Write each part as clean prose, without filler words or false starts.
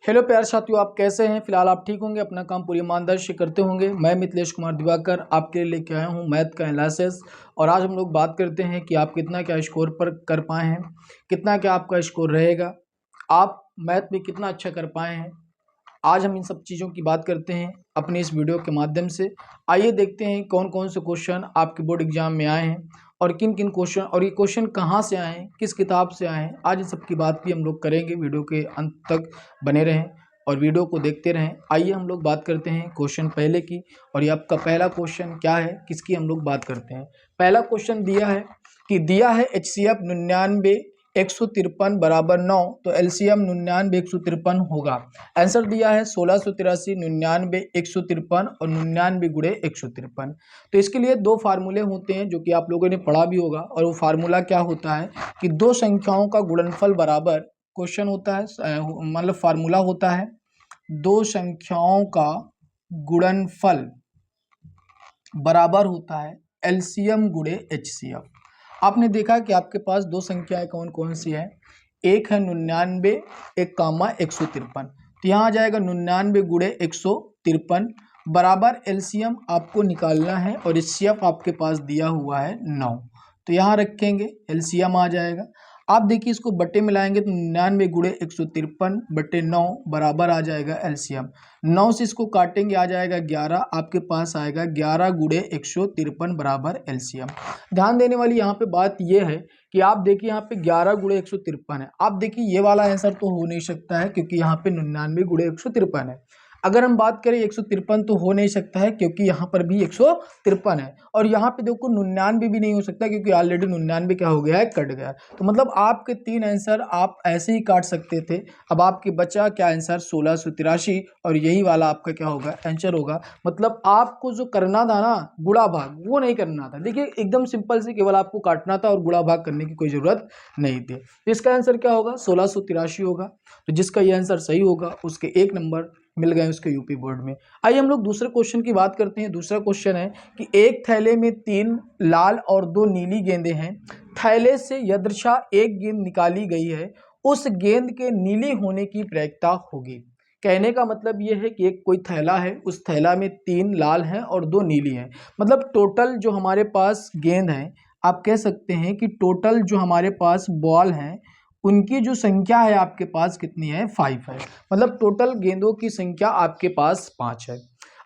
Hello प्यारे साथियों, आप कैसे हैं? फिलहाल आप ठीक होंगे, अपना काम पूरी ईमानदारी से करते होंगे। मैं मिथिलेश कुमार दिवाकर आपके लिए लेके आया हूं मैथ का एनालिसिस। और आज हम लोग बात करते हैं कि आप कितना क्या स्कोर पर कर पाए हैं, कितना क्या आपका स्कोर रहेगा, आप मैथ में कितना अच्छा कर पाए हैं। आज हम इन सब चीज़ों की बात करते हैं अपने इस वीडियो के माध्यम से। आइए देखते हैं कौन कौन से क्वेश्चन आपके बोर्ड एग्जाम में आए हैं और किन किन क्वेश्चन, और ये क्वेश्चन कहाँ से आए हैं, किस किताब से आए हैं। आज इन सब की बात भी हम लोग करेंगे। वीडियो के अंत तक बने रहें और वीडियो को देखते रहें। आइए हम लोग बात करते हैं क्वेश्चन पहले की। और ये आपका पहला क्वेश्चन क्या है, किसकी हम लोग बात करते हैं। पहला क्वेश्चन दिया है कि दिया है HCF 99 153 बराबर 9, तो LCM 99 153 होगा। आंसर दिया है 1683 99 153 और 99 गुणे 153। तो इसके लिए दो फार्मूले होते हैं जो कि आप लोगों ने पढ़ा भी होगा। और वो फार्मूला क्या होता है कि दो संख्याओं का गुणनफल बराबर, क्वेश्चन होता है मतलब फार्मूला होता है दो संख्याओं का गुणनफल बराबर होता है LCM गुणे HCF। आपने देखा कि आपके पास दो संख्याएं कौन कौन सी है, एक है 99, एक कामा 153। तो यहाँ आ जाएगा 99 गुणे 153 बराबर LCM आपको निकालना है और HCF आपके पास दिया हुआ है 9। तो यहाँ रखेंगे, LCM आ जाएगा। आप देखिए इसको बट्टे में लाएंगे तो 99 गुणे 153 बट्टे 9 बराबर आ जाएगा LCM। 9 से इसको काटेंगे आ जाएगा 11, आपके पास आएगा 11 गुणे 153 बराबर LCM। ध्यान देने वाली यहाँ पे बात ये है कि आप देखिए यहाँ पे 11 गुणे 153 है। आप देखिए ये वाला आंसर तो हो नहीं सकता है क्योंकि यहाँ पे 99 गुणे 153 है। अगर हम बात करें 153 तो हो नहीं सकता है क्योंकि यहाँ पर भी 153 है। और यहाँ पे देखो 99 भी नहीं हो सकता क्योंकि ऑलरेडी 99 क्या हो गया है, कट गया। तो मतलब आपके तीन आंसर आप ऐसे ही काट सकते थे। अब आपके बचा क्या आंसर 1683 और यही वाला आपका क्या होगा, आंसर होगा। मतलब आपको जो करना था ना गुणा भाग, वो नहीं करना था। देखिए एकदम सिंपल से केवल आपको काटना था और गुणा भाग करने की कोई जरूरत नहीं थी। तो इसका आंसर क्या होगा, 1683 होगा। तो जिसका ये आंसर सही होगा उसके 1 नंबर मिल गए उसके यूपी बोर्ड में। आइए हम लोग दूसरे क्वेश्चन की बात करते हैं। दूसरा क्वेश्चन है कि एक थैले में 3 लाल और 2 नीली गेंदें हैं। थैले से यदृच्छा एक गेंद निकाली गई है, उस गेंद के नीली होने की प्रायिकता होगी। कहने का मतलब ये है कि एक कोई थैला है, उस थैला में 3 लाल हैं और 2 नीली हैं। मतलब टोटल जो हमारे पास गेंद है, आप कह सकते हैं कि टोटल जो हमारे पास बॉल हैं उनकी जो संख्या है आपके पास कितनी है, 5 है। मतलब टोटल गेंदों की संख्या आपके पास 5 है।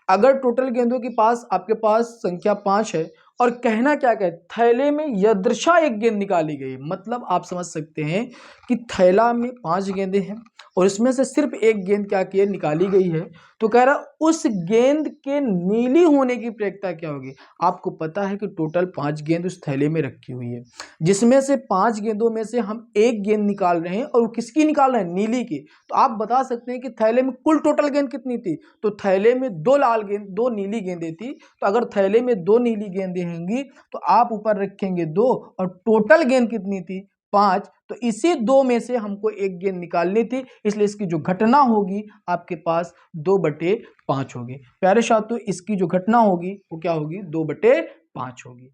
अगर टोटल गेंदों के पास आपके पास संख्या 5 है और कहना क्या कहते, थैले में यदृच्छा एक गेंद निकाली गई, मतलब आप समझ सकते हैं कि थैला में 5 गेंदें हैं और इसमें से सिर्फ एक गेंद क्या की है, निकाली गई है। तो कह रहा उस गेंद के नीली होने की प्रायिकता क्या होगी। आपको पता है कि टोटल 5 गेंद उस थैले में रखी हुई है, जिसमें से 5 गेंदों में से हम एक गेंद निकाल रहे हैं और वो किसकी निकाल रहे हैं, नीली की। तो आप बता सकते हैं कि थैले में कुल टोटल गेंद कितनी थी। तो थैले में 2 लाल गेंद 2 नीली गेंदें थी। तो अगर थैले में 2 नीली गेंदें होंगी तो आप ऊपर रखेंगे 2 और टोटल गेंद कितनी थी, 5। तो इसी 2 में से हमको एक गेंद निकालनी थी, इसलिए इसकी जो घटना होगी आपके पास 2/5 होगी। प्यारे साथियों, इसकी जो घटना होगी वो क्या होगी, 2/5 होगी।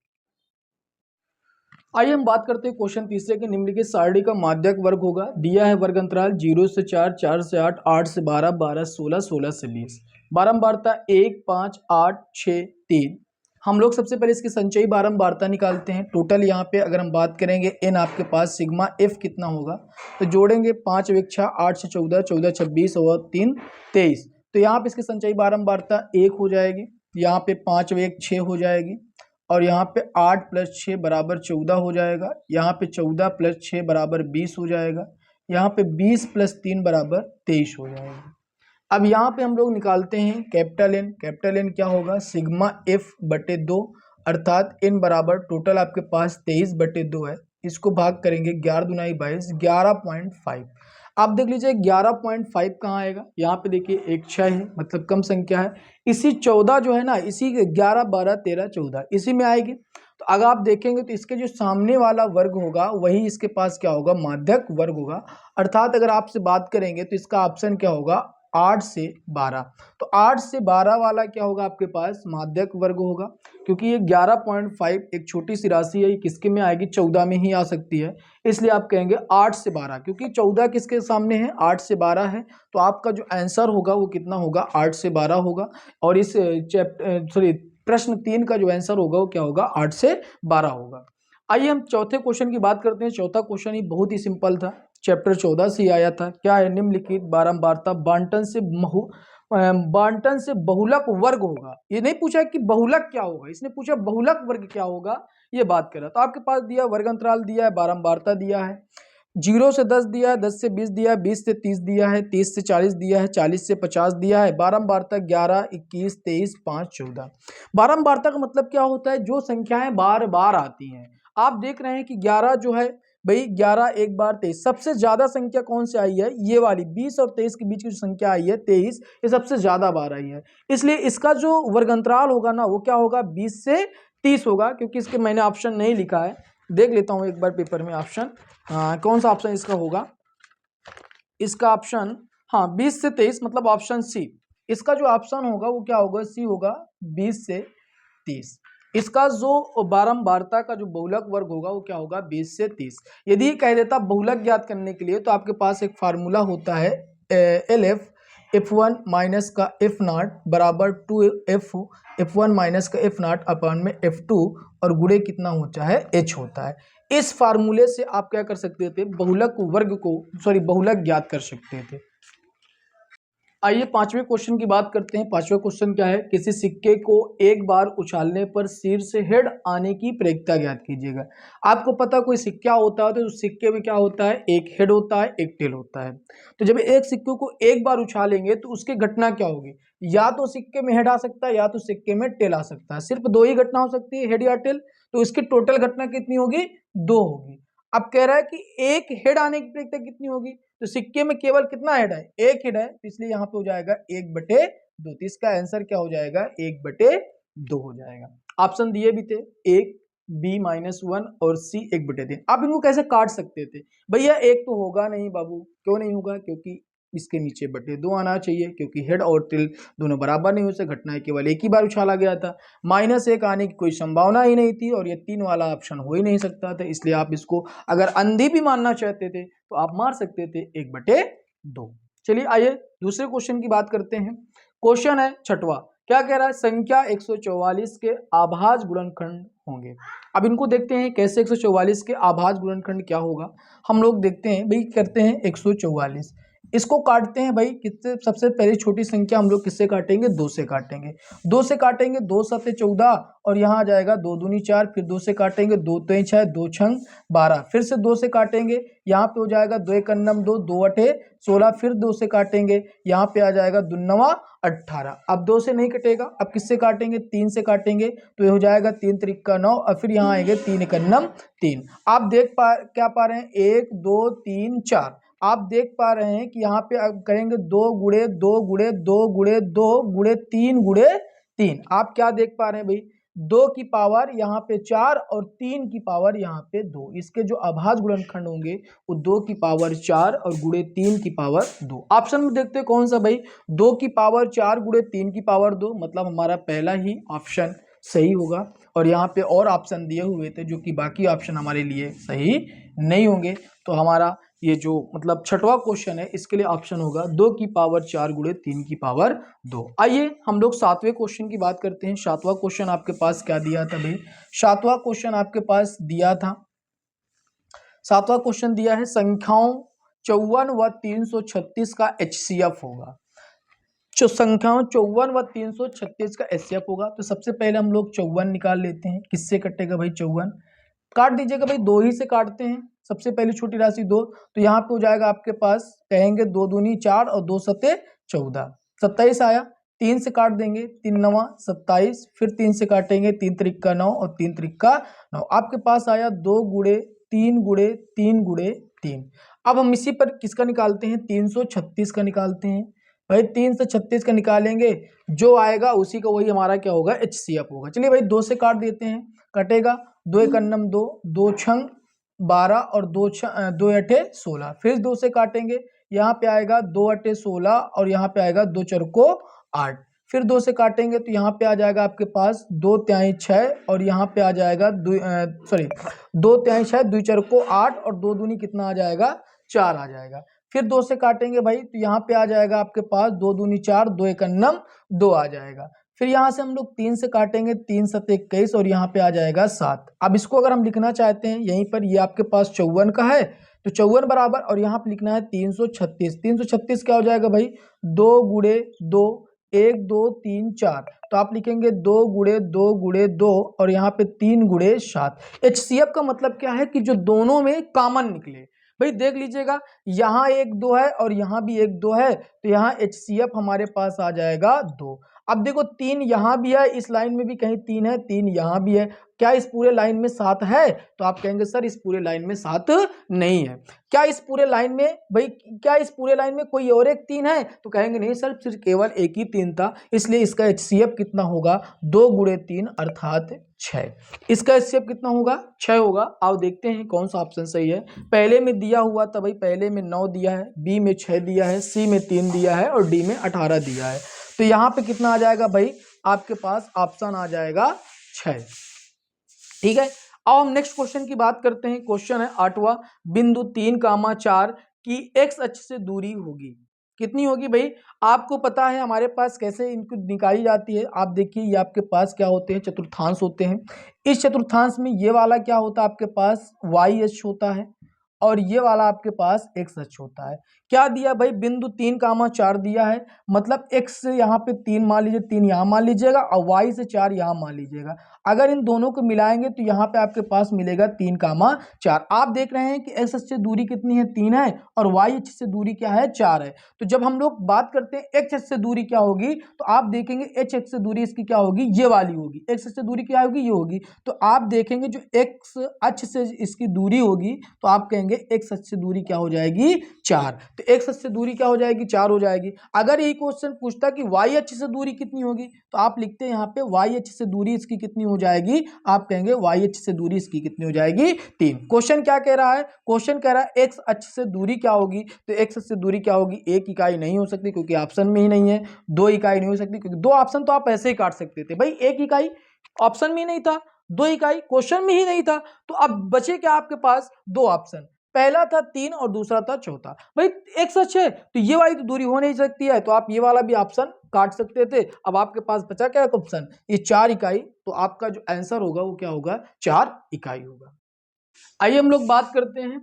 आइए हम बात करते हैं क्वेश्चन तीसरे के। निम्नलिखित सारणी का माध्यक वर्ग होगा। दिया है वर्ग अंतराल 0 से 4, 4 से 8, 8 से 12, 12 से 16, 16 से 20। बारंबारता 1, 5, 8, 6, 3। हम लोग सबसे पहले इसकी संचयी बारंबारता निकालते हैं। टोटल यहाँ पे अगर हम बात करेंगे n आपके पास सिग्मा f कितना होगा, तो जोड़ेंगे 5 × 6 8 से 14, 14 26 और 3 23। तो यहाँ पे इसकी संचयी बारंबारता 1 हो जाएगी। यहाँ पे 5 × 1 6 हो जाएगी और यहाँ पे 8 + 6 बराबर 14 हो जाएगा। यहाँ पे 14 + 6 बराबर 20 हो जाएगा। यहाँ पे 20 + 3 बराबर 23 हो जाएगा। अब यहाँ पे हम लोग निकालते हैं कैपिटल N। कैपिटल N क्या होगा, सिग्मा f/2, अर्थात n बराबर टोटल आपके पास 23/2 है। इसको भाग करेंगे 11 दूनी 22, 11.5। आप देख लीजिए 11.5 कहाँ आएगा, यहाँ पे देखिए एक 6 है, मतलब कम संख्या है। इसी 14 जो है ना, इसी 11 12 13 14 इसी में आएगी। तो अगर आप देखेंगे तो इसके जो सामने वाला वर्ग होगा वही इसके पास क्या होगा, माध्यक वर्ग होगा। अर्थात अगर आपसे बात करेंगे तो इसका ऑप्शन क्या होगा, 8 से 12। तो 8 से 12 वाला क्या होगा आपके पास, माध्यक वर्ग होगा, क्योंकि ये 11.5 एक छोटी सी राशि है, ये किसके में आएगी, 14 में ही आ सकती है, इसलिए आप कहेंगे 8 से 12, क्योंकि 14 किसके सामने है, 8 से 12 है, तो आपका जो आंसर होगा वो कितना होगा, 8 से 12 होगा। और इस प्रश्न 3 का जो आंसर होगा वो क्या होगा, 8 से 12 होगा। आइए हम चौथे क्वेश्चन की बात करते हैं। चौथा क्वेश्चन ही बहुत ही सिंपल था, चैप्टर 14 से ही आया था। क्या है, निम्नलिखित बारंबारता बांटन से बहुलक वर्ग होगा। ये नहीं पूछा कि बहुलक क्या होगा, इसने पूछा बहुलक वर्ग क्या होगा, ये बात कर रहा। तो आपके पास दिया वर्ग अंतराल दिया है, बारंबारता दिया है, 0 से 10 दिया है, 10 से 20 दिया है, 20 से 30 दिया है, 30 से 40 दिया है, 40 से 50 दिया है। बारंबारता 11, 21, 23, 5, 14। बारंबारता का मतलब क्या होता है, जो संख्याएं बार बार आती हैं। आप देख रहे हैं कि 11 जो है भाई, 11 एक बार 23, सबसे ज्यादा संख्या कौन से आई है, ये वाली 20 और 23 के बीच की जो संख्या आई है 23, ये सबसे ज्यादा बार आई है, इसलिए इसका जो वर्गंतराल होगा ना वो क्या होगा, 20 से 30 होगा। क्योंकि इसके मैंने ऑप्शन नहीं लिखा है, देख लेता हूं एक बार पेपर में ऑप्शन, कौन सा ऑप्शन इसका होगा, इसका ऑप्शन, हाँ 20 से 23 मतलब ऑप्शन सी। इसका जो ऑप्शन होगा वो क्या होगा, सी होगा, 20 से 30। इसका जो बारंबारता का जो बहुलक वर्ग होगा वो क्या होगा, 20 से 30। यदि ये कह देता बहुलक ज्ञात करने के लिए, तो आपके पास एक फार्मूला होता है, LF F1 माइनस का F0 बराबर 2F F1 माइनस का F0 अपन में F2 और गुणे कितना होता है, H होता है। इस फार्मूले से आप क्या कर सकते थे, बहुलक वर्ग को बहुलक ज्ञात कर सकते थे। आइए पांचवें क्वेश्चन की बात करते हैं। पांचवा क्वेश्चन क्या है, किसी सिक्के को एक बार उछालने पर सिर से हेड आने की प्रेरिकता ज्ञात कीजिएगा। आपको पता कोई सिक्का होता है तो उस सिक्के में क्या होता है, एक हेड होता है, एक टेल होता है। तो जब एक सिक्के को एक बार उछालेंगे तो उसकी घटना क्या होगी, या तो सिक्के में हेड आ सकता है या तो सिक्के में टेल आ सकता है। सिर्फ दो ही घटना हो सकती है, हेड या टेल। तो इसकी टोटल घटना कितनी होगी, दो होगी। अब कह रहा है कि एक हेड आने की प्रेरिकता कितनी होगी, तो सिक्के में केवल कितना हेड है, एक हेड है, तो इसलिए यहाँ पे हो जाएगा 1/2। तो इसका आंसर क्या हो जाएगा, 1/2 हो जाएगा। ऑप्शन दिए भी थे, एक, B-1 और C 1/3। आप इनको कैसे काट सकते थे, भैया एक तो होगा नहीं बाबू, क्यों नहीं होगा, क्योंकि इसके नीचे 2 आना चाहिए, क्योंकि हेड और टेल दोनों बराबर नहीं हो सकते, घटना केवल एक ही बार उछाला गया था, -1 आने की कोई संभावना ही नहीं थी, और ये 3 वाला ऑप्शन हो ही नहीं सकता था। इसलिए आप इसको अगर अंधी भी मानना चाहते थे तो आप मार सकते थे 1/2। चलिए आइए दूसरे क्वेश्चन की बात करते हैं। क्वेश्चन है छठवां, क्या कह रहा है, संख्या 144 के आभाज्य गुणनखंड होंगे। अब इनको देखते हैं कैसे 144 के आभाज्य गुणनखंड क्या होगा। हम लोग देखते हैं भाई, करते हैं 144, इसको काटते हैं भाई, किससे, सबसे पहले छोटी संख्या हम लोग किससे काटेंगे, 2 से काटेंगे। 2 से काटेंगे, 2 7 14, और यहाँ आ जाएगा 2 दूनी 4, फिर 2 से काटेंगे, 2 3 6, 2 6 12, फिर से 2 से काटेंगे, यहाँ पे हो जाएगा 2 1 2, 2 8 16, फिर 2 से काटेंगे, यहाँ पे आ जाएगा 2 9 18। अब 2 से नहीं कटेगा, अब किससे काटेंगे, 3 से काटेंगे, तो ये हो जाएगा 3 3 9, और फिर यहाँ आएंगे 3 1 3। आप देख क्या पा रहे हैं, 1 2 3 4। आप देख पा रहे हैं कि यहाँ पे अब करेंगे 2 गुणे 2 गुणे 2 गुणे 2 गुणे 3 गुणे 3। आप क्या देख पा रहे हैं भाई, 2 की पावर यहाँ पे 4 और 3 की पावर यहाँ पे 2। इसके जो अभाज्य गुणनखंड होंगे वो 2 की पावर 4 और गुणे 3 की पावर 2। ऑप्शन में देखते हैं कौन सा भाई, 2 की पावर 4 गुणे 3 की पावर 2, मतलब हमारा पहला ही ऑप्शन सही होगा। और यहाँ पे और ऑप्शन दिए हुए थे जो कि बाकी ऑप्शन हमारे लिए सही नहीं होंगे। तो हमारा ये जो मतलब छठवां क्वेश्चन है, इसके लिए ऑप्शन होगा 2 की पावर 4 गुणे 3 की पावर 2। आइए हम लोग सातवें क्वेश्चन की बात करते हैं। सातवां क्वेश्चन आपके पास क्या दिया था भाई, सातवां क्वेश्चन आपके पास दिया था, सातवां क्वेश्चन दिया है संख्याओं 54 व 336 का HCF होगा। जो संख्याओं 54 व 336 का HCF होगा, तो सबसे पहले हम लोग 54 निकाल लेते हैं। किससे कटेगा भाई, 54 काट दीजिएगा भाई, 2 ही से काटते हैं। सबसे पहली छोटी राशि 2, तो यहाँ पे हो जाएगा आपके पास, कहेंगे 2 दूनी 4 और 2 सत्ते 14, 27 आया। 3 से काट देंगे, 3 9 27, फिर 3 से काटेंगे, 3 3 9 और 3 3 9। आपके पास आया 2 गुणे 3 गुणे 3 गुणे 3। अब हम इसी पर किसका निकालते हैं, 336 का निकालते हैं भाई। 3 से 36 का निकालेंगे, जो आएगा उसी का वही हमारा क्या होगा, HCF होगा। चलिए भाई 2 से काट देते हैं, कटेगा 2 1 2, 2 6 12 और 2 8 16, फिर 2 से काटेंगे, यहाँ पे आएगा 2 अट्टे 16 और यहाँ पे आएगा 2 चरको 8। फिर 2 से काटेंगे तो यहाँ पे आ जाएगा आपके पास 2 तिहाई 6 और यहाँ पे आ जाएगा 2 तिहाई 6, 2 चरको 8 और 2 दूनी कितना आ जाएगा 4 आ जाएगा। फिर 2 से काटेंगे भाई तो यहाँ पे आ जाएगा आपके पास 2 दूनी 4, 2 एकन्नम 2 आ जाएगा। फिर यहाँ से हम लोग 3 से काटेंगे, 3 सत 21 और यहाँ पे आ जाएगा 7। अब इसको अगर हम लिखना चाहते हैं यहीं पर, ये आपके पास 54 का है तो 54 बराबर, और यहाँ पे लिखना है 336। 336 क्या हो जाएगा भाई 2 गुणे 2, 1 2 3 4, तो आप लिखेंगे 2 गुणे 2 गुणे 2 और यहाँ पे 3 गुणे 7। HCF का मतलब क्या है कि जो दोनों में कॉमन निकले। भाई देख लीजिएगा यहाँ 1 2 है और यहाँ भी 1 2 है तो यहाँ HCF हमारे पास आ जाएगा 2। अब देखो 3 यहाँ भी है, इस लाइन में भी कहीं 3 है, 3 यहाँ भी है, क्या इस पूरे लाइन में 7 है? तो आप कहेंगे सर इस पूरे लाइन में 7 नहीं है। क्या इस पूरे लाइन में भाई, क्या इस पूरे लाइन में कोई और एक 3 है? तो कहेंगे नहीं सर, सिर्फ केवल एक ही 3 था, इसलिए इसका HCF कितना होगा 2 गुणे 3 अर्थात 6। इसका HCF कितना होगा 6 होगा। आओ देखते हैं कौन सा ऑप्शन सही है। पहले में दिया हुआ था भाई, पहले में 9 दिया है, बी में 6 दिया है, सी में 3 दिया है और डी में 18 दिया है। तो यहाँ पे कितना आ जाएगा भाई आपके पास ऑप्शन आ जाएगा 6। ठीक है, अब हम नेक्स्ट क्वेश्चन की बात करते हैं। क्वेश्चन है 8वां, बिंदु 3,4 की एक्स अक्ष से दूरी होगी कितनी होगी भाई? आपको पता है हमारे पास कैसे इनको निकाली जाती है। आप देखिए ये आपके पास क्या होते हैं, चतुर्थांश होते हैं। इस चतुर्थांश में ये वाला क्या होता है आपके पास वाई अक्ष होता है और ये वाला आपके पास एक्स अक्ष होता है। क्या दिया भाई बिंदु 3,4 दिया है, मतलब एक्स से यहाँ पे 3 मान लीजिए, 3 यहाँ मान लीजिएगा और वाई से 4 यहाँ मान लीजिएगा। अगर इन दोनों को मिलाएंगे तो यहाँ पे आपके पास मिलेगा 3,4। आप देख रहे हैं कि एक्स अक्ष से दूरी कितनी है 3 है और वाई अक्ष से दूरी क्या है 4 है। तो जब हम लोग बात करते हैं एक्स अक्ष से दूरी क्या होगी तो आप देखेंगे एच अक्ष से दूरी इसकी क्या होगी, ये वाली होगी। एक्स अक्ष से दूरी क्या होगी, ये होगी। तो आप देखेंगे जो एक्स अक्ष से इसकी दूरी होगी तो आप कहेंगे एक्स अक्ष से दूरी क्या हो जाएगी 4। तो एक्स अक्ष से दूरी क्या हो जाएगी 4 हो जाएगी। अगर यही क्वेश्चन पूछता कि वाई अक्ष से दूरी कितनी होगी तो आप लिखते हैं यहाँ पे वाई अक्ष से दूरी इसकी कितनी हो जाएगी, आप कहेंगे वाई अक्ष से दूरी इसकी कितनी हो जाएगी 3। क्वेश्चन क्या कह रहा है, क्वेश्चन कह रहा है एक्स अक्ष से दूरी क्या होगी, तो एक्स अक्ष से दूरी क्या होगी, 1 इकाई नहीं हो सकती क्योंकि ऑप्शन में ही नहीं है, 2 इकाई नहीं हो सकती क्योंकि 2 ऑप्शन तो आप ऐसे ही काट सकते थे भाई, 1 इकाई ऑप्शन में ही नहीं था, 2 इकाई क्वेश्चन में ही नहीं था, तो अब बचे क्या आपके पास 2 ऑप्शन, पहला था 3 और दूसरा था चौथा। भाई एक्स अक्ष है तो ये वाली तो दूरी हो नहीं सकती है, तो आप ये वाला भी ऑप्शन काट सकते थे। अब आपके पास बचा क्या ऑप्शन, ये 4 इकाई, तो आपका जो आंसर होगा वो क्या होगा 4 इकाई होगा। आइए हम लोग बात करते हैं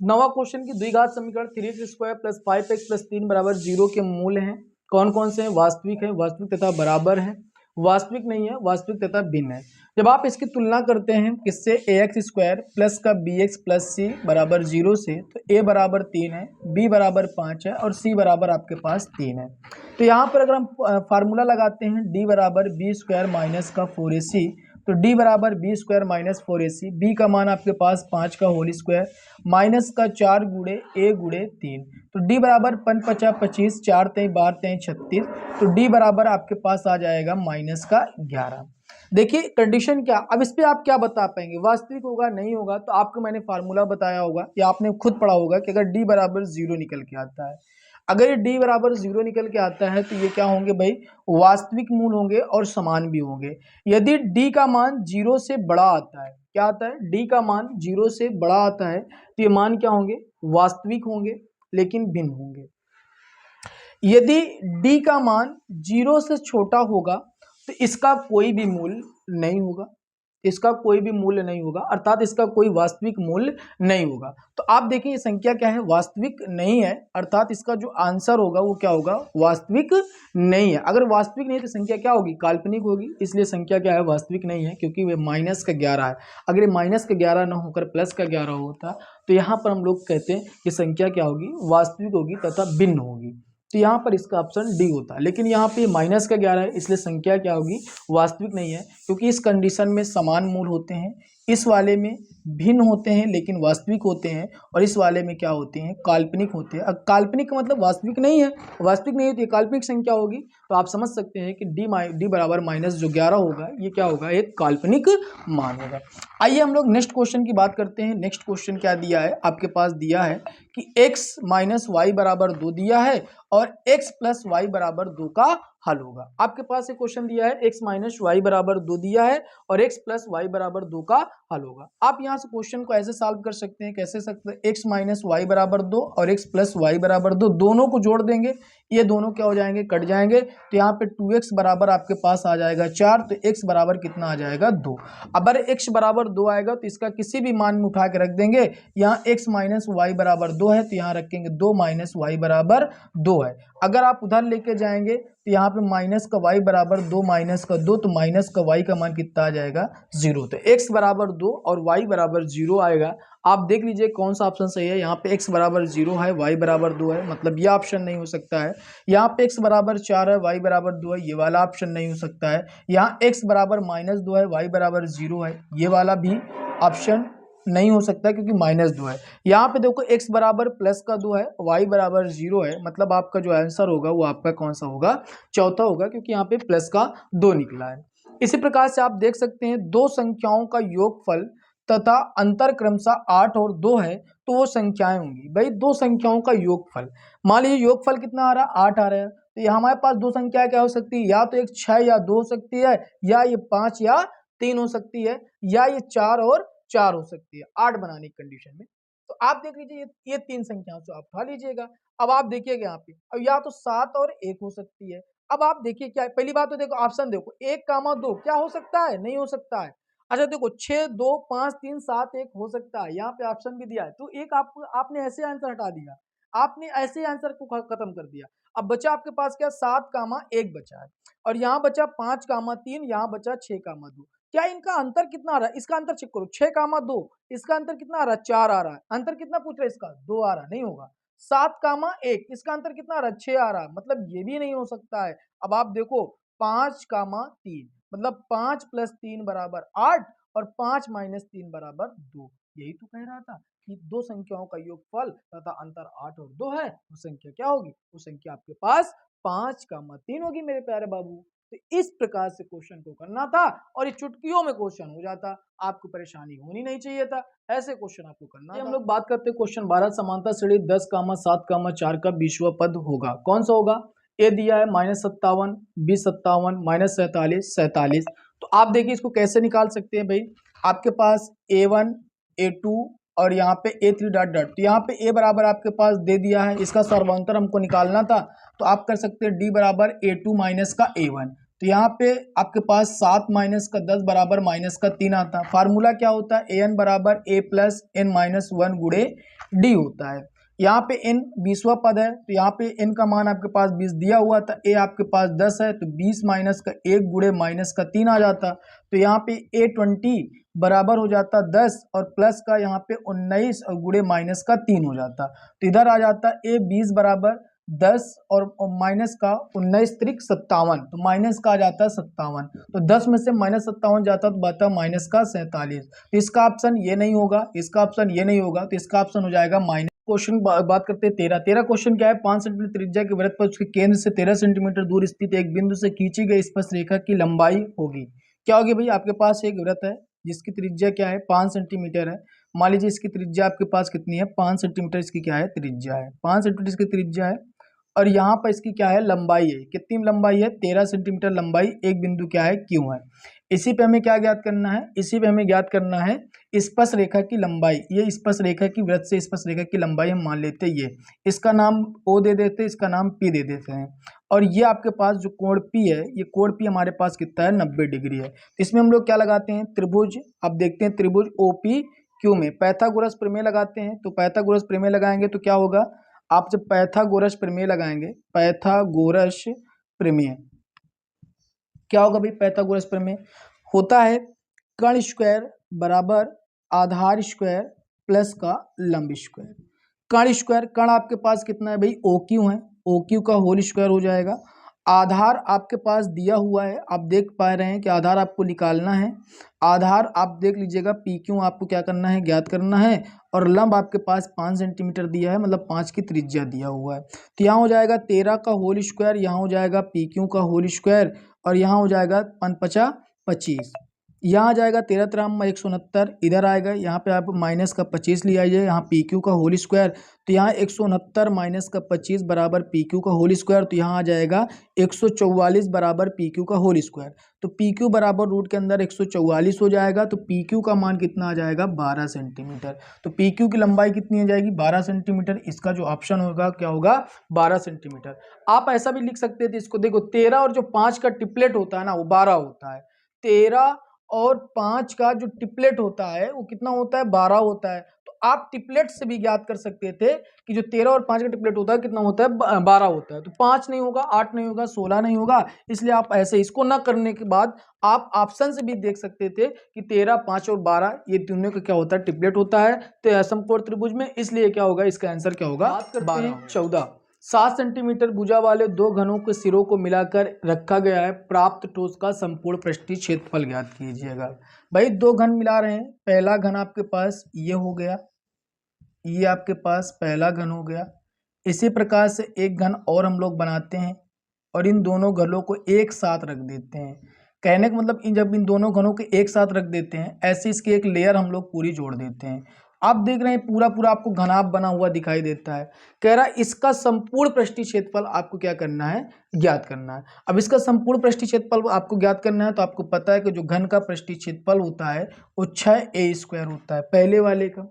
9वां क्वेश्चन की द्विघात समीकरण 3x² + 5x + 3 = 0 के मूल हैं। कौन कौन से हैं, वास्तविक है, वास्तविक तथा बराबर है, वास्तविक नहीं है, वास्तविक तथा भिन्न है। जब आप इसकी तुलना करते हैं किससे, ax² प्लस का bx + c = 0 से, तो a बराबर 3 है, b बराबर 5 है और c बराबर आपके पास 3 है। तो यहाँ पर अगर हम फार्मूला लगाते हैं d बराबर b² - का 4ac, तो d बराबर b² - 4ac, b का मान आपके पास 5 का होल स्क्वायर माइनस का 4 गुणे a गुणे 3, तो d बराबर 5 × 5 = 25, 4 × 3 = 12, 3 × 36, तो d बराबर आपके पास आ जाएगा -11। देखिए कंडीशन क्या, अब इस पे आप क्या बता पाएंगे, वास्तविक होगा नहीं होगा, तो आपको मैंने फार्मूला बताया होगा या आपने खुद पढ़ा होगा कि अगर d बराबर 0 निकल के आता है, अगर ये d बराबर 0 निकल के आता है तो ये क्या होंगे भाई, वास्तविक मूल होंगे और समान भी होंगे। यदि d का मान 0 से बड़ा आता है, क्या आता है, d का मान 0 से बड़ा आता है तो ये मान क्या होंगे, वास्तविक होंगे लेकिन भिन्न होंगे। यदि d का मान 0 से छोटा होगा तो इसका कोई भी मूल्य नहीं होगा, इसका कोई भी मूल्य नहीं होगा, अर्थात इसका कोई वास्तविक मूल्य नहीं होगा। तो आप देखिए ये संख्या क्या है, वास्तविक नहीं है, अर्थात इसका जो आंसर होगा वो क्या होगा, वास्तविक नहीं है। अगर वास्तविक नहीं है तो संख्या क्या होगी, काल्पनिक होगी, इसलिए संख्या क्या है, वास्तविक नहीं है, क्योंकि वे -11 है। अगर ये -11 न होकर +11 होता तो यहाँ पर हम लोग कहते हैं कि संख्या क्या होगी, वास्तविक होगी तथा भिन्न होगी, तो यहाँ पर इसका ऑप्शन डी होता है। लेकिन यहाँ पे -11 है, इसलिए संख्या क्या होगी, वास्तविक नहीं है, क्योंकि इस कंडीशन में समान मूल होते हैं, इस वाले में भिन्न होते हैं लेकिन वास्तविक होते हैं, और इस वाले में क्या होते हैं, काल्पनिक होते हैं। अब काल्पनिक का मतलब वास्तविक नहीं है, वास्तविक नहीं है तो ये काल्पनिक संख्या होगी। तो आप समझ सकते हैं कि d बराबर -11 होगा, ये क्या होगा, एक काल्पनिक मान होगा। आइए हम लोग नेक्स्ट क्वेश्चन की बात करते हैं। नेक्स्ट क्वेश्चन क्या दिया है, आपके पास दिया है कि x माइनस वाई बराबर 2 दिया है और x प्लस वाई बराबर 2 का हल होगा। आपके पास एक क्वेश्चन दिया है x माइनस वाई बराबर 2 दिया है और x प्लस वाई बराबर 2 का हल होगा। आप यहाँ से क्वेश्चन को ऐसे सॉल्व कर सकते हैं, कैसे सकते हैं, x माइनस वाई बराबर 2 और x प्लस वाई बराबर 2 दोनों को जोड़ देंगे, ये दोनों क्या हो जाएंगे, कट जाएंगे। तो यहाँ पे 2x बराबर आपके पास आ जाएगा 4, तो x बराबर कितना आ जाएगा 2। अगर x बराबर 2 आएगा तो इसका किसी भी मान में उठा के रख देंगे। यहाँ x माइनस वाई बराबर 2 है तो यहाँ रखेंगे 2 माइनस वाई बराबर 2 है। अगर आप उधर लेके जाएंगे तो यहाँ पे माइनस का y बराबर 2 माइनस का 2, तो माइनस का y का मान कितना आ जाएगा 0। तो x बराबर 2 और y बराबर 0 आएगा। आप देख लीजिए कौन सा ऑप्शन सही है। यहाँ पे x बराबर 0 है, y बराबर 2 है, मतलब ये ऑप्शन नहीं हो सकता है। यहाँ पे x बराबर 4 है, y बराबर 2 है, ये वाला ऑप्शन नहीं हो सकता है। यहाँ x बराबर माइनस 2 है, y बराबर 0 है, ये वाला भी ऑप्शन नहीं हो सकता क्योंकि माइनस 2 है। यहाँ पे देखो x बराबर प्लस का 2 है, y बराबर 0 है, मतलब आपका जो आंसर होगा वो आपका कौन सा होगा, चौथा होगा, क्योंकि यहाँ पे प्लस का 2 निकला है। इसी प्रकार से आप देख सकते हैं दो संख्याओं का योगफल तथा अंतर क्रमशः 8 और 2 है तो वो संख्याएं होंगी। भाई दो संख्याओं का योगफल, मान लीजिए योगफल कितना आ रहा है, 8 आ रहा है, तो ये हमारे पास दो संख्या क्या हो सकती है, या तो एक 6 या 2 हो सकती है, या ये 5 या 3 हो सकती है, या ये 4 और 4 हो सकती है 8 बनाने की कंडीशन में। तो आप देख लीजिए ये तीन संख्याओं से आप उठा लीजिएगा। अब आप देखिएगा यहाँ पे, अब या तो 7 और 1 हो सकती है। अब आप देखिए क्या है, पहली बात तो देखो ऑप्शन देखो 1, 2 क्या हो सकता है, नहीं हो सकता है। अच्छा देखो 6, 2, 5, 3, 7, 1 हो सकता है, यहाँ पे ऑप्शन भी दिया है, तो एक आपने ऐसे आंसर हटा दिया, आपने ऐसे आंसर को खत्म कर दिया। अब बचा आपके पास क्या, 7, 1 बचा है, और यहाँ बचा 5, 3, यहाँ बचा 6, 2। क्या इनका अंतर कितना आ रहा है, इसका अंतर चेक करो, 6, 2, इसका अंतर कितना आ रहा है, 4 आ रहा है। अंतर कितना पूछ रहा है इसका, 2 आ रहा है, नहीं होगा। 7, 1 इसका अंतर कितना आ रहा है, 6 आ रहा है, मतलब ये भी नहीं हो सकता है। अब आप देखो 5, 3 मतलब 5 प्लस 3 बराबर 8 और 5 माइनस 3 बराबर 2। यही तो कह रहा था कि दो संख्याओं का योगफल तथा अंतर 8 और 2 है, वो संख्या क्या होगी, वो संख्या आपके पास 5, 3 होगी मेरे प्यारे बाबू। तो इस प्रकार से क्वेश्चन को करना था और ये चुटकियों में क्वेश्चन हो जाता, आपको परेशानी होनी नहीं चाहिए था, ऐसे क्वेश्चन आपको करना था। हम लोग बात करते हैं क्वेश्चन 12, समांतर श्रेणी 10, 7, 4 का 20वां पद होगा, कौन सा होगा। ए दिया है -57, बी 57, -47, 47। तो आप देखिए इसको कैसे निकाल सकते हैं भाई, आपके पास A1, A2 और यहाँ पे A3 डॉट डॉट, तो यहाँ पे A बराबर आपके पास दे दिया है, इसका सर्वांतर हमको निकालना था, तो आप कर सकते हैं D बराबर A2 माइनस का A1। तो यहाँ पे आपके पास 7 माइनस का 10 बराबर माइनस का 3 आता। फार्मूला क्या होता है, AN बराबर A प्लस N माइनस 1 गुणे D होता है। यहाँ पे N 20वां पद है, तो यहाँ पे N का मान आपके पास 20 दिया हुआ था, A आपके पास 10 है, तो 20 माइनस का 1 गुणे माइनस का 3 आ जाता। तो यहाँ पे A20 बराबर हो जाता 10 और प्लस का यहाँ पे 19 और गुणे माइनस का 3 हो जाता। तो इधर आ जाता A20 बराबर 10 और माइनस का 19 त्रिक 57, तो माइनस का आ जाता है 57, तो 10 में से -57 जाता तो बचा माइनस का 47। तो इसका ऑप्शन ये नहीं होगा, इसका ऑप्शन ये नहीं होगा, तो इसका ऑप्शन हो जाएगा माइनस। क्वेश्चन बात करते हैं 13 क्वेश्चन क्या है, 5 सेंटीमीटर त्रिज्या के वृत्त पर उसके केंद्र से 13 सेंटीमीटर दूर स्थित एक बिंदु से खींची गई स्पर्श रेखा की लंबाई होगी। क्या होगी भाई, आपके पास एक वृत्त है जिसकी त्रिज्या क्या है 5 सेंटीमीटर है। मान लीजिए इसकी त्रिज्या आपके पास कितनी है, 5 सेंटीमीटर इसकी क्या है त्रिज्या है, 5 सेंटीमीटर इसकी त्रिज्या है, और यहाँ पर इसकी क्या है लंबाई है, कितनी लंबाई है 13 सेंटीमीटर लंबाई, एक बिंदु क्या है क्यों है। इसी पे हमें क्या ज्ञात करना है, इसी पे हमें ज्ञात करना है स्पर्श रेखा की लंबाई। ये स्पर्श रेखा की वृत्त से स्पर्श रेखा की लंबाई हम मान लेते हैं, ये इसका नाम O दे देते हैं, इसका नाम P दे देते हैं, और ये आपके पास जो कोण P है, ये कोण P हमारे पास कितना है 90 डिग्री है। तो इसमें हम लोग क्या लगाते हैं, त्रिभुज, अब देखते हैं त्रिभुज OPQ में पाइथागोरस प्रमेय लगाते हैं। तो पाइथागोरस प्रमेय लगाएंगे तो क्या होगा, आप जब पाइथागोरस प्रमेय लगाएंगे, पाइथागोरस प्रमेय क्या होगा भाई, पाइथागोरस प्रमेय होता है कर्ण स्क्वायर बराबर आधार स्क्वायर प्लस का लंब स्क्वायर। कर्ण स्क्वायर, कर्ण आपके पास कितना है भाई OQ है, OQ का होल स्क्वायर हो जाएगा। आधार आपके पास दिया हुआ है, आप देख पा रहे हैं कि आधार आपको निकालना है, आधार आप देख लीजिएगा PQ आपको क्या करना है, ज्ञात करना है, और लंब आपके पास 5 सेंटीमीटर दिया है, मतलब 5 की त्रिज्या दिया हुआ है। तो यहाँ हो जाएगा 13 का होल स्क्वायर, यहाँ हो जाएगा PQ का होल स्क्वायर, और यहाँ हो जाएगा 5 × 5 = 25। यहाँ आ जाएगा 13 13 169, इधर आएगा यहाँ पे आप माइनस का 25 ले आइए, यहाँ पी क्यू का होल स्क्वायर, तो यहाँ 169 माइनस का 25 बराबर पी क्यू का होल स्क्वायर, तो यहाँ आ जाएगा 144 बराबर पी क्यू का होल स्क्वायर। तो पी क्यू बराबर रूट के अंदर 144 हो जाएगा, तो पी क्यू का मान कितना आ जाएगा 12 सेंटीमीटर। तो पी क्यू की लंबाई कितनी आ जाएगी 12 सेंटीमीटर। इसका जो ऑप्शन होगा क्या होगा 12 सेंटीमीटर। आप ऐसा भी लिख सकते थे इसको, देखो 13 और जो 5 का टिपलेट होता है ना वो 12 होता है, 13 और 5 का जो टिपलेट होता है वो कितना होता है 12 होता है। तो आप टिपलेट से भी ज्ञात कर सकते थे कि जो 13 और 5 का टिपलेट होता है कितना होता है 12 होता है। तो 5 नहीं होगा, 8 नहीं होगा, 16 नहीं होगा, इसलिए आप ऐसे इसको ना करने के बाद आप ऑप्शन से भी देख सकते थे कि 13, 5 और 12 ये तीनों का क्या होता है टिपलेट होता है तो समकोण त्रिभुज में, इसलिए क्या होगा इसका आंसर क्या होगा 12। 14 7 सेंटीमीटर भुजा वाले दो घनों के सिरों को मिलाकर रखा गया है, प्राप्त ठोस का संपूर्ण पृष्ठीय क्षेत्रफल ज्ञात कीजिएगा। भाई दो घन मिला रहे हैं, पहला घन आपके पास ये हो गया, ये आपके पास पहला घन हो गया। इसी प्रकार से एक घन और हम लोग बनाते हैं और इन दोनों घनों को एक साथ रख देते हैं। कहने का मतलब जब इन दोनों घनों को एक साथ रख देते हैं ऐसे इसकी एक लेयर हम लोग पूरी जोड़ देते हैं। आप देख रहे हैं पूरा पूरा आपको घनाभ बना हुआ दिखाई देता है। कह रहा है इसका संपूर्ण पृष्ठीय क्षेत्रफल आपको क्या करना है ज्ञात करना है। अब इसका संपूर्ण पृष्ठीय क्षेत्रफल आपको ज्ञात करना है तो आपको पता है कि जो घन का पृष्ठीय क्षेत्रफल होता है वो 6a² होता है पहले वाले का,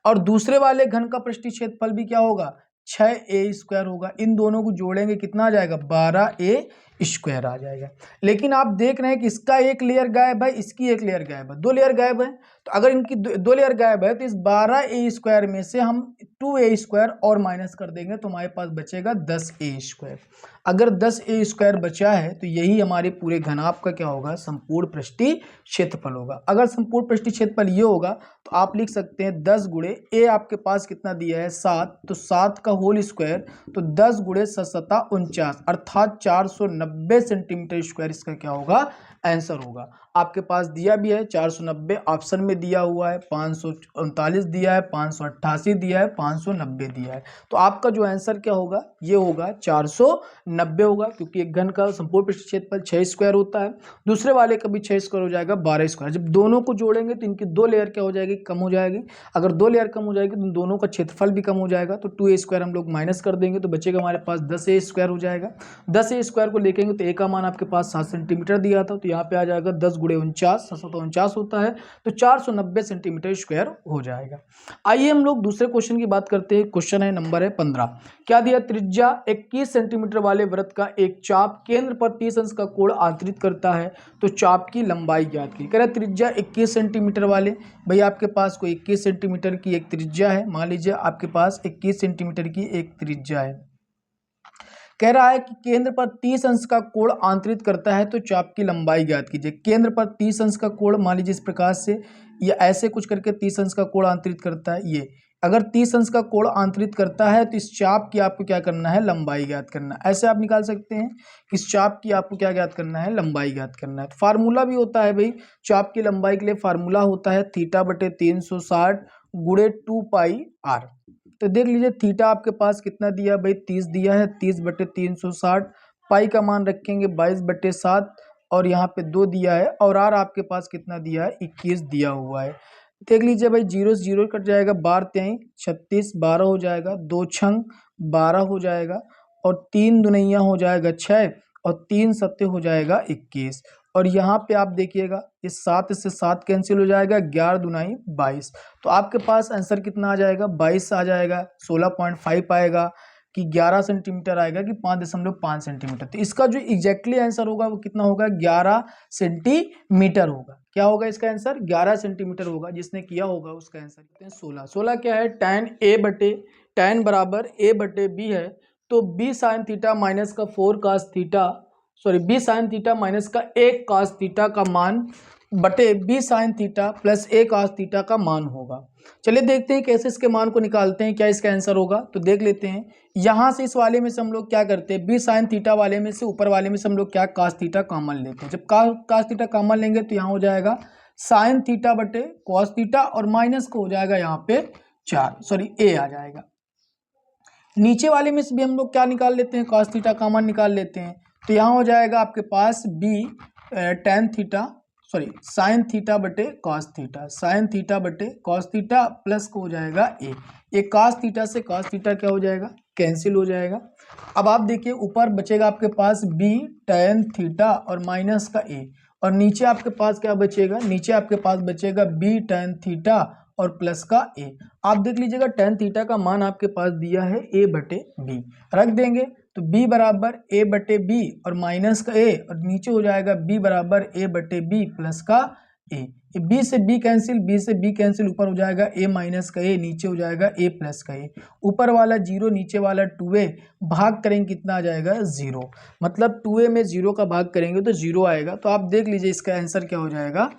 और दूसरे वाले घन का पृष्ठीय क्षेत्रफल भी क्या होगा 6a² होगा। इन दोनों को जोड़ेंगे कितना आ जाएगा 12a² आ जाएगा। लेकिन आप देख रहे हैं कि इसका एक लेयर गायब है, इसकी एक लेयर गायब है, दो लेयर गायब है। तो अगर इनकी दो लेयर गायब है तो इस 12a² में से हम 2a² और माइनस कर देंगे तो हमारे पास बचेगा 10a²। अगर 10a² बचा है तो यही हमारे पूरे घनाभ का क्या होगा संपूर्ण पृष्ठीय क्षेत्रफल होगा। अगर संपूर्ण पृष्ठीय क्षेत्रफल ये होगा तो आप लिख सकते हैं 10 गुणे a आपके पास कितना दिया है 7, तो 7 का होल स्क्वायर, तो 10 गुणे 7 49 अर्थात 490 सेंटीमीटर स्क्वायर इसका क्या होगा आंसर होगा। आपके पास दिया भी है 490 ऑप्शन में दिया हुआ है, 539 दिया है, 588 दिया है, 590 दिया है। तो आपका जो आंसर क्या होगा ये होगा 490 होगा, क्योंकि एक घन का संपूर्ण पृष्ठीय क्षेत्रफल 6² होता है, दूसरे वाले का भी 6² हो जाएगा 12²। जब दोनों को जोड़ेंगे तो इनकी दो लेयर क्या हो जाएगी कम हो जाएगी। अगर दो लेयर कम हो जाएगी तो दोनों का क्षेत्रफल भी कम हो जाएगा, तो 2a² हम लोग माइनस कर देंगे तो बचेगा हमारे पास 10a² हो जाएगा। 10a² को लेकेंगे तो a का मान आपके पास 7 सेंटीमीटर दिया था, तो यहाँ पे आ जाएगा 10 गुणे 49, 749 होता है, तो 490 सेंटीमीटर स्क्वायर हो जाएगा। आइए हम लोग दूसरे क्वेश्चन की बात करते हैं। क्वेश्चन है नंबर है 15। क्या दिया त्रिज्या 21 सेंटीमीटर वाले वृत्त का एक चाप केंद्र पर 30 अंश का कोण आंतरित करता है, तो चाप की लंबाई ज्ञात की। कह रहा है त्रिज्या 21 सेंटीमीटर वाले, भाई आपके पास कोई 21 सेंटीमीटर की एक त्रिज्या है, मान लीजिए आपके पास 21 सेंटीमीटर की एक त्रिज्या है। कह रहा है कि केंद्र पर 30 अंश का कोण आंतरित करता है, तो चाप की लंबाई ज्ञात कीजिए। केंद्र पर 30 अंश का कोण मान लीजिए इस प्रकार से, या ऐसे कुछ करके 30 अंश का कोण आंतरित करता है। ये अगर 30 अंश का कोण आंतरित करता है तो इस चाप की आपको क्या करना है लंबाई ज्ञात करना है। ऐसे आप निकाल सकते हैं कि इस चाप की आपको क्या ज्ञात करना है लंबाई ज्ञात करना है। तो फार्मूला भी होता है भाई, चाप की लंबाई के लिए फार्मूला होता है θ/360 गुणे 2πr। तो देख लीजिए थीटा आपके पास कितना दिया भाई 30 दिया है, 30/360, पाई का मान रखेंगे 22/7 और यहाँ पे 2 दिया है, और आर आपके पास कितना दिया है 21 दिया हुआ है। देख लीजिए भाई 0 से 0 कट जाएगा, 12 3 36, 12 हो जाएगा, 2 छंग 12 हो जाएगा, और 3 दुनैया हो जाएगा 6, और 3 सत्ते हो जाएगा 21। और यहाँ पे आप देखिएगा इस 7 से 7 कैंसिल हो जाएगा, 11 दुनाई 22। तो आपके पास आंसर कितना आ जाएगा 22 आ जाएगा, 16.5 आएगा कि 11 सेंटीमीटर आएगा कि 5.5 सेंटीमीटर। तो इसका जो एग्जैक्टली आंसर होगा वो कितना होगा 11 सेंटीमीटर होगा। क्या होगा इसका आंसर 11 सेंटीमीटर होगा, जिसने किया होगा उसका आंसर कितने 16। 16 क्या है tan बराबर a/b है, तो b sin थीटा माइनस का 4 cos theta, sorry b sin theta minus का 1 cos थीटा का मान बटे b sin theta plus 1 cos theta का मान होगा। चलिए देखते हैं कैसे इसके मान को निकालते हैं, क्या इसका आंसर होगा। तो देख लेते हैं, यहाँ से इस वाले में से हम लोग क्या करते हैं b sin थीटा वाले में से ऊपर वाले में से हम लोग क्या cos थीटा कॉमन लेते हैं। जब cos थीटा कॉमन लेंगे तो यहाँ हो जाएगा sin थीटा बटे cos थीटा, और माइनस को हो जाएगा यहाँ पे 4, सॉरी a आ जाएगा। नीचे वाले में से भी हम लोग क्या निकाल लेते हैं cos थीटा कॉमन निकाल लेते हैं, तो यहाँ हो जाएगा आपके पास b tan theta, sorry sine theta बटे कॉस थीटा, साइन थीटा बटे कॉस थीटा प्लस को हो जाएगा ए कॉस थीटा से कॉस थीटा क्या हो जाएगा, कैंसिल हो जाएगा। अब आप देखिए ऊपर बचेगा आपके पास बी tan थीटा और माइनस का ए, और नीचे आपके पास क्या बचेगा, नीचे आपके पास बचेगा बी tan थीटा और प्लस का ए। आप देख लीजिएगा tan थीटा का मान आपके पास दिया है a बटे बी, रख देंगे तो b बराबर a बटे बी और माइनस का a, और नीचे हो जाएगा b बराबर a बटे बी प्लस का a। b से b कैंसिल, b से b कैंसिल, ऊपर हो जाएगा a माइनस का a, नीचे हो जाएगा a प्लस का a, ऊपर वाला 0 नीचे वाला 2a, भाग करेंगे कितना आ जाएगा 0, मतलब 2a में 0 का भाग करेंगे तो 0 आएगा। तो आप देख लीजिए इसका आंसर क्या हो जाएगा,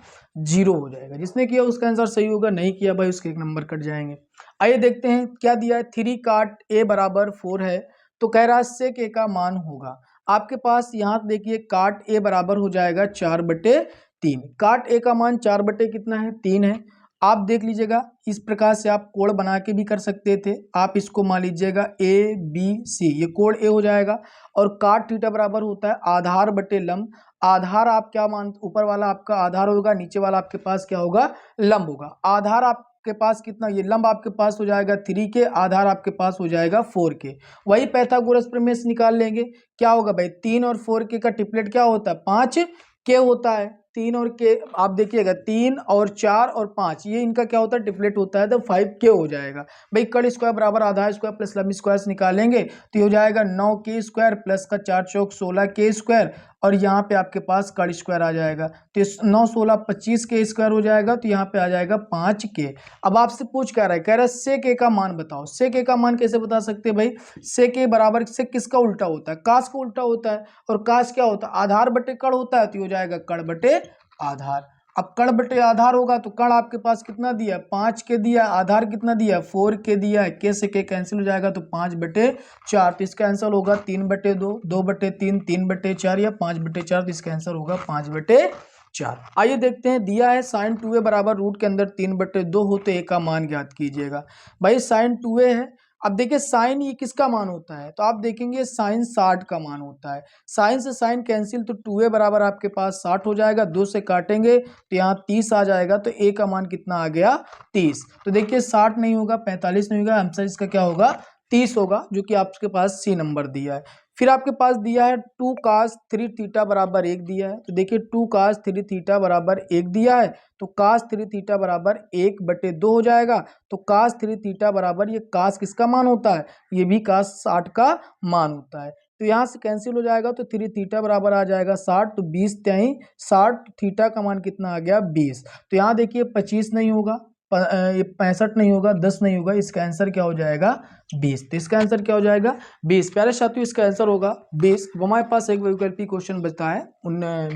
0 हो जाएगा। जिसने किया उसका आंसर सही होगा, नहीं किया भाई उसके 1 नंबर कट जाएंगे। आइए देखते हैं क्या दिया है, 3 काट a बराबर 4 है, तो कह रहा है सेक a का मान होगा। आपके पास यहाँ देखिए काट a बराबर हो जाएगा 4/3, काट a का मान 4 कितना है 3 है। आप देख लीजिएगा इस प्रकार से आप कोण बना के भी कर सकते थे, आप इसको मान लीजिएगा a b c, ये कोण a हो जाएगा, और काट थीटा बराबर होता है आधार बटे लंब। आधार आप क्या मान, ऊपर वाला आपका आधार होगा, नीचे वाला आपके पास क्या होगा, लंब होगा। आधार आपके पास कितना, ये लंब आपके पास हो जाएगा 3 के, आधार आपके पास हो जाएगा 4 के। वही पाइथागोरस प्रमेय से निकाल लेंगे, क्या होगा भाई 3 और 4 के का ट्रिपलेट क्या होता है 5 के होता है। 3 और के आप देखिएगा 3 और 4 और 5 ये इनका क्या होता है ट्रिपलेट होता है, तो 5 के हो जाएगा। भाई कड़ स्क्वायर बराबर आधार स्क्वायर प्लस लंब स्क्वायर से निकालेंगे तो ये हो जाएगा 9 के स्क्वायर प्लस का 4 चौक 16 के स्क्वायर, और यहाँ पे आपके पास कड़ स्क्वायर आ जाएगा, तो 9 16 25 के स्क्वायर हो जाएगा, तो यहाँ पे आ जाएगा 5 के। अब आपसे पूछ क्या रहा है, कह रहा है सेक ए का मान बताओ। सेक ए का मान कैसे बता सकते हैं भाई, सेक ए बराबर सेक किसका उल्टा होता है, कास का उल्टा होता है, और कास क्या होता है आधार बटे कड़ होता है, तो हो जाएगा कड़ बटे आधार। अब कड़ बटे आधार होगा तो कड़ आपके पास कितना दिया है 5 के दिया, आधार कितना दिया है 4 के दिया है, के से के कैंसिल हो जाएगा तो 5/4, तो इसका आंसर होगा 3/2, 2/3, 3/4 या 5/4, तो इसका आंसर होगा 5/4। आइए देखते हैं, दिया है साइन 2a बराबर रूट के अंदर 3/2 हो तो a का मान ज्ञात कीजिएगा। भाई साइन 2a है, अब देखिए साइन ये किसका मान होता है, तो आप देखेंगे साइन 60 का मान होता है। साइन से साइन कैंसिल, तो 2a बराबर आपके पास 60 हो जाएगा, 2 से काटेंगे तो यहाँ 30 आ जाएगा, तो a का मान कितना आ गया 30। तो देखिए 60 नहीं होगा, 45 नहीं होगा, आंसर इसका क्या होगा 30 होगा, जो कि आपके पास सी नंबर दिया है। फिर आपके पास दिया है 2 cos 3 थीटा बराबर 1 दिया है, तो देखिए 2 cos 3 थीटा बराबर 1 दिया है, तो cos 3 थीटा बराबर 1/2 हो जाएगा। तो cos 3 थीटा बराबर, ये cos किसका मान होता है, ये भी cos 60 का मान होता है, तो यहाँ से कैंसिल हो जाएगा, तो 3 थीटा बराबर आ जाएगा 60, तो 20 त्याई 60, थीटा का मान कितना आ गया 20। तो यहाँ देखिए 25 नहीं होगा, ये 65 नहीं होगा, 10 नहीं होगा, इसका आंसर क्या हो जाएगा 20। तो इसका आंसर क्या हो जाएगा 20। प्यारे साथियों इसका आंसर होगा 20। हमारे पास एक बहुविकल्पी क्वेश्चन बचता है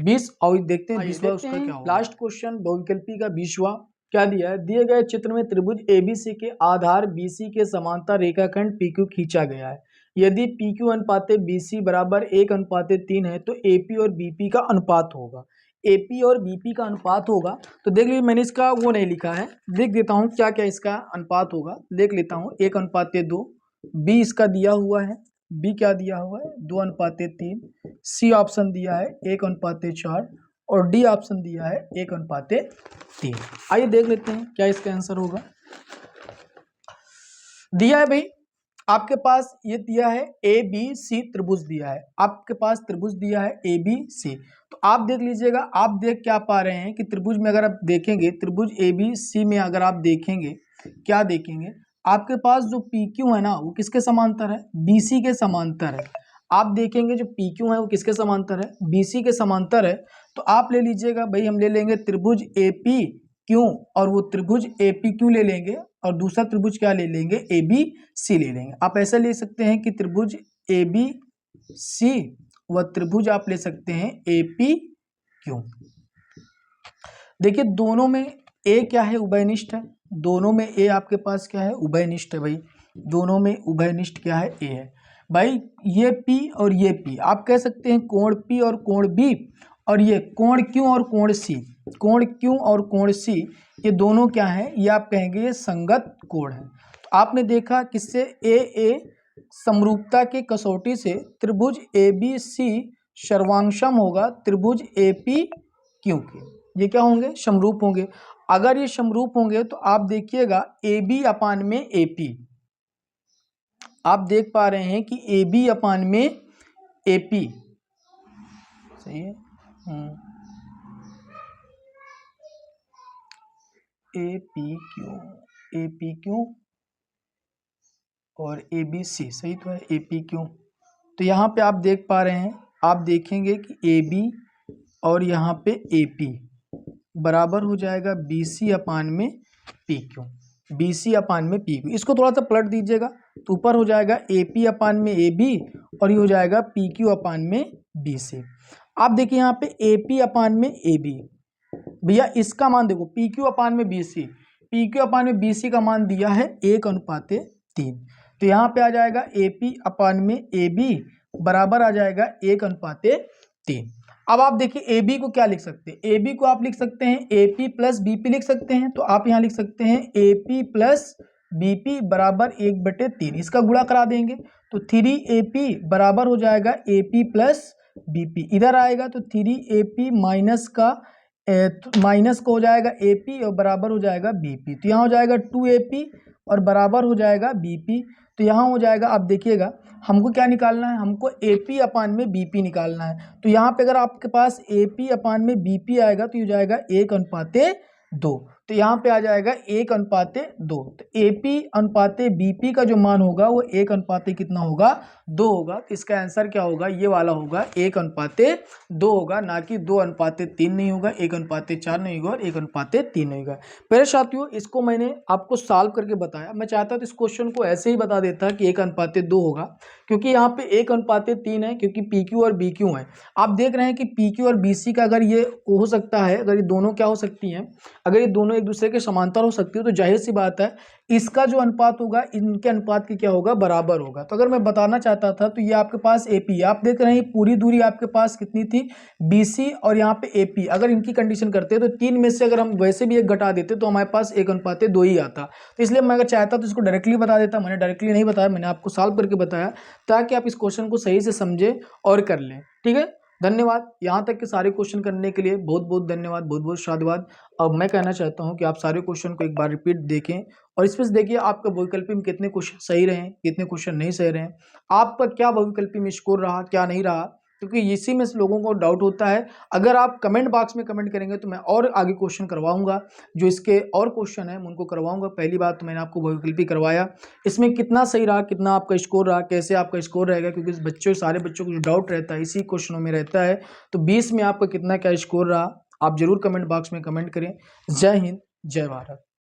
20, और देखते हैं 20वां उसका क्या होगा। लास्ट क्वेश्चन बहुविकल्पी का 20वां क्या दिया है, दिए गए चित्र में त्रिभुज एबीसी के आधार बीसी के समांतर रेखाखंड पीक्यू खींचा गया है। यदि PQ अनुपाते BC बराबर 1:3 है तो AP और BP का अनुपात होगा। AP और BP का अनुपात होगा, तो देख लीजिए मैंने इसका वो नहीं लिखा है, लिख देता हूँ क्या क्या इसका अनुपात होगा, देख लेता हूँ। 1:2, B इसका दिया हुआ है, B क्या दिया हुआ है 2:3, C ऑप्शन दिया है 1:4, और D ऑप्शन दिया है 1:3। आइए देख लेते हैं क्या इसका आंसर होगा। दिया है भाई आपके पास, ये दिया है ABC त्रिभुज दिया है, आपके पास त्रिभुज दिया है ABC। तो आप देख लीजिएगा, आप देख क्या पा रहे हैं कि त्रिभुज में अगर आप देखेंगे, त्रिभुज ABC में अगर आप देखेंगे, क्या देखेंगे, आपके पास जो PQ है ना वो किसके समांतर है, BC के समांतर है। आप देखेंगे जो PQ है वो किसके समांतर है, BC के समांतर है। तो आप ले लीजिएगा भाई, हम ले लेंगे त्रिभुज APQ, और वो त्रिभुज APQ ले लेंगे, और दूसरा त्रिभुज क्या ले लेंगे ABC ले लेंगे। आप ऐसा ले सकते हैं कि त्रिभुज ABC व त्रिभुज आप ले सकते हैं APQ। देखिए दोनों में A क्या है उभयनिष्ठ है, दोनों में A आपके पास क्या है उभयनिष्ठ है भाई, दोनों में उभयनिष्ठ क्या है A है भाई। ये P और ये P आप कह सकते हैं कोण P और कोण B, और ये कोण Q और कोण C, कोण Q और कोण C ये दोनों क्या हैं, ये आप कहेंगे ये संगत कोण है। तो आपने देखा किससे AA समरूपता की कसौटी से त्रिभुज ABC सर्वांशम होगा त्रिभुज APQ के। ये क्या होंगे, समरूप होंगे। अगर ये समरूप होंगे तो आप देखिएगा ए बी अपान में ए पी, आप देख पा रहे हैं कि ए बी अपान में ए पी, सही है, ए पी क्यू और ए बी सी, सही तो है, ए पी क्यू। तो यहाँ पे आप देख पा रहे हैं, आप देखेंगे कि ए बी और यहाँ पे ए पी बराबर हो जाएगा बी सी अपान में पी क्यू, बी सी अपान में पी क्यू। इसको थोड़ा सा पलट दीजिएगा तो ऊपर हो जाएगा ए पी अपान में ए बी और ये हो जाएगा पी क्यू अपान में बी सी। आप देखिए यहाँ पे ए पी अपान में ए बी, भैया इसका मान देखो पी क्यू अपान में बी सी, पी क्यू अपान में बी सी का मान दिया है 1:3, तो यहाँ पे आ जाएगा ए पी अपान में ए बी बराबर आ जाएगा 1:3। अब आप देखिए ए बी को क्या लिख सकते हैं, ए बी को आप लिख सकते हैं A P plus B P लिख सकते हैं, तो आप यहाँ लिख सकते हैं A P plus B P बराबर 1/3, इसका गुणा करा देंगे तो 3AP बराबर हो जाएगा A P plus B P, इधर आएगा तो 3AP माइनस का हो जाएगा ए पी और बराबर हो जाएगा बी पी, तो यहाँ हो जाएगा 2AP और बराबर हो जाएगा बी पी। तो यहाँ हो जाएगा, आप देखिएगा हमको क्या निकालना है, हमको ए पी अपान में बी पी निकालना है। तो यहाँ पे अगर आपके पास ए पी अपान में बी पी आएगा तो ये हो जाएगा 1:2, तो यहाँ पे आ जाएगा 1:2। तो ए पी अनुपाते बी पी का जो मान होगा वो 1 कितना होगा, 2 होगा। तो इसका आंसर क्या होगा, ये वाला होगा 1:2 होगा, ना कि 2:3 नहीं होगा, 1:4 नहीं होगा और 1:3 नहीं होगा। मेरे साथियों इसको मैंने आपको सॉल्व करके बताया, मैं चाहता तो इस क्वेश्चन को ऐसे ही बता देता कि 1:2 होगा, क्योंकि यहाँ पे 1:3 है, क्योंकि पी क्यू और बी क्यू है। आप देख रहे हैं कि पी क्यू और बी सी का अगर ये हो सकता है, अगर ये दोनों क्या हो सकती हैं, अगर ये दोनों एक दूसरे के समांतर हो सकती है तो जाहिर सी बात है इसका जो अनुपात होगा इनके अनुपात की क्या होगा, बराबर होगा। तो अगर मैं बताना चाहता था तो ये आपके पास एपी, आप देख रहे हैं पूरी दूरी आपके पास कितनी थी, बीसी और यहाँ पे एपी, अगर इनकी कंडीशन करते तो 3 में से अगर हम वैसे भी एक घटा देते तो हमारे पास 1:2 ही आता। तो इसलिए मैं अगर चाहता तो इसको डायरेक्टली बता देता, मैंने डायरेक्टली नहीं बताया, मैंने आपको सॉल्व करके बताया ताकि आप इस क्वेश्चन को सही से समझें और कर लें। ठीक है, धन्यवाद। यहाँ तक के सारे क्वेश्चन करने के लिए बहुत बहुत धन्यवाद, बहुत बहुत साधुवाद। अब मैं कहना चाहता हूँ कि आप सारे क्वेश्चन को एक बार रिपीट देखें और इसमें से देखिए आपका बहुविकल्पी में कितने क्वेश्चन सही रहे, कितने क्वेश्चन नहीं सही रहे, आपका क्या बहुविकल्पी में स्कोर रहा, क्या नहीं रहा, क्योंकि इसी में से लोगों को डाउट होता है। अगर आप कमेंट बॉक्स में कमेंट करेंगे तो मैं और आगे क्वेश्चन करवाऊंगा, जो इसके और क्वेश्चन है मैं उनको करवाऊंगा। पहली बात तो मैंने आपको बहुविकल्पी करवाया, इसमें कितना सही रहा, कितना आपका स्कोर रहा, कैसे आपका स्कोर रहेगा, क्योंकि इस बच्चों सारे बच्चों को जो डाउट रहता है इसी क्वेश्चनों में रहता है। तो 20 में आपका कितना क्या स्कोर रहा, आप जरूर कमेंट बॉक्स में कमेंट करें। जय हिंद, जय भारत।